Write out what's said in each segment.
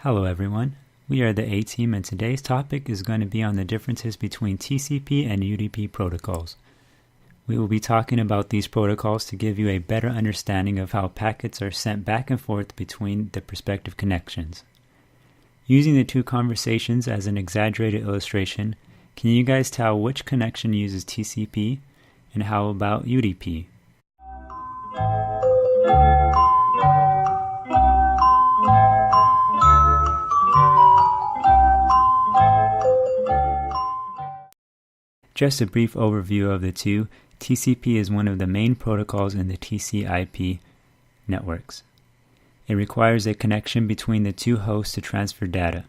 Hello everyone, we are the A-Team and today's topic is going to be on the differences between TCP and UDP protocols. We will be talking about these protocols to give you a better understanding of how packets are sent back and forth between the respective connections. Using the two conversations as an exaggerated illustration, can you guys tell which connection uses TCP and how about UDP? Just a brief overview of the two, TCP is one of the main protocols in the TCP/IP networks. It requires a connection between the two hosts to transfer data.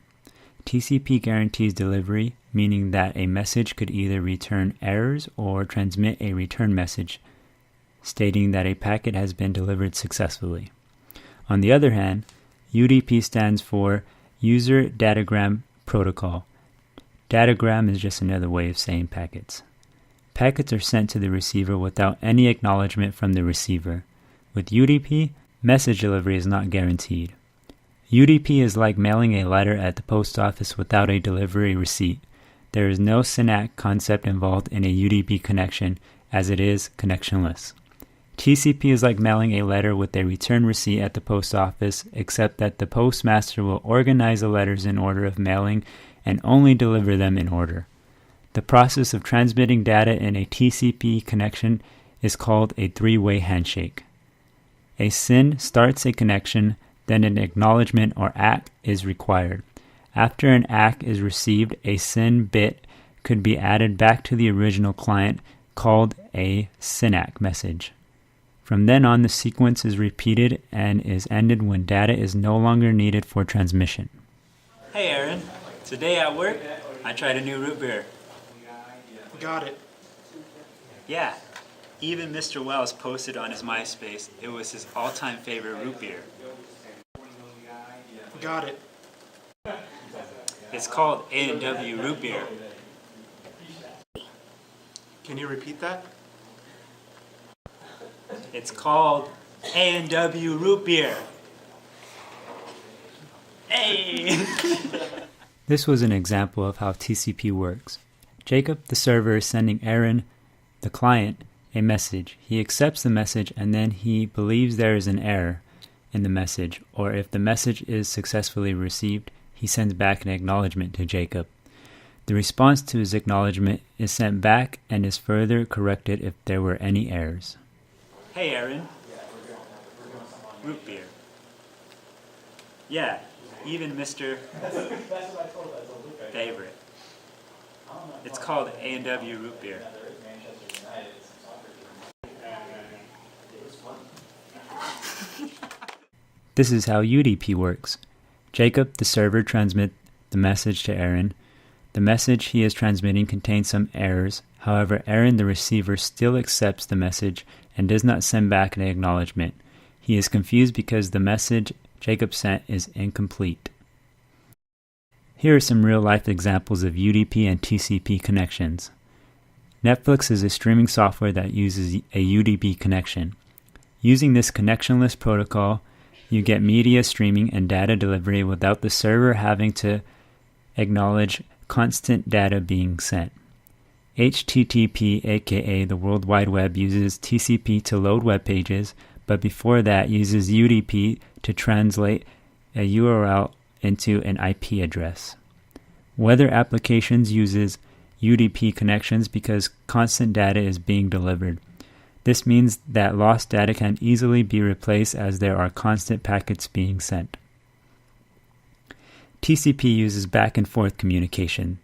TCP guarantees delivery, meaning that a message could either return errors or transmit a return message stating that a packet has been delivered successfully. On the other hand, UDP stands for User Datagram Protocol. Datagram is just another way of saying packets. Packets are sent to the receiver without any acknowledgement from the receiver. With UDP, message delivery is not guaranteed. UDP is like mailing a letter at the post office without a delivery receipt. There is no SYN-ACK concept involved in a UDP connection, as it is connectionless. TCP is like mailing a letter with a return receipt at the post office, except that the postmaster will organize the letters in order of mailing and only deliver them in order. The process of transmitting data in a TCP connection is called a three-way handshake. A SYN starts a connection, then an acknowledgement or ACK is required. After an ACK is received, a SYN bit could be added back to the original client, called a SYN-ACK message. From then on, the sequence is repeated and is ended when data is no longer needed for transmission. Hey Aaron, today at work, I tried a new root beer. Got it. Yeah, even Mr. Wells posted on his MySpace it was his all-time favorite root beer. Got it. It's called A&W Root Beer. Can you repeat that? It's called A&W Root Beer. Hey! This was an example of how TCP works. Jacob, the server, is sending Aaron, the client, a message. He accepts the message and then he believes there is an error in the message, or if the message is successfully received, he sends back an acknowledgement to Jacob. The response to his acknowledgement is sent back and is further corrected if there were any errors. Hey Aaron, root beer. Yeah, even Mr. Favorite. It's called A&W Root Beer. This is how UDP works. Jacob, the server, transmits the message to Aaron. The message he is transmitting contains some errors. However, Aaron, the receiver, still accepts the message and does not send back an acknowledgement. He is confused because the message Jacob sent is incomplete. Here are some real-life examples of UDP and TCP connections. Netflix is a streaming software that uses a UDP connection. Using this connectionless protocol, you get media streaming and data delivery without the server having to acknowledge constant data being sent. HTTP, aka the World Wide Web, uses TCP to load web pages, but before that uses UDP to translate a URL into an IP address. Weather applications uses UDP connections because constant data is being delivered. This means that lost data can easily be replaced as there are constant packets being sent. TCP uses back and forth communication,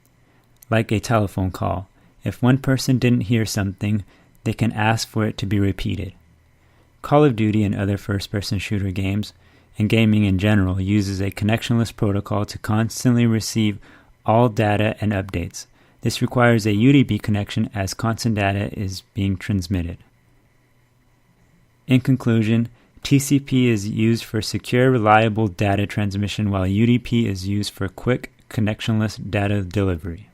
like a telephone call. If one person didn't hear something, they can ask for it to be repeated. Call of Duty and other first-person shooter games, and gaming in general, uses a connectionless protocol to constantly receive all data and updates. This requires a UDP connection as constant data is being transmitted. In conclusion, TCP is used for secure, reliable data transmission while UDP is used for quick, connectionless data delivery.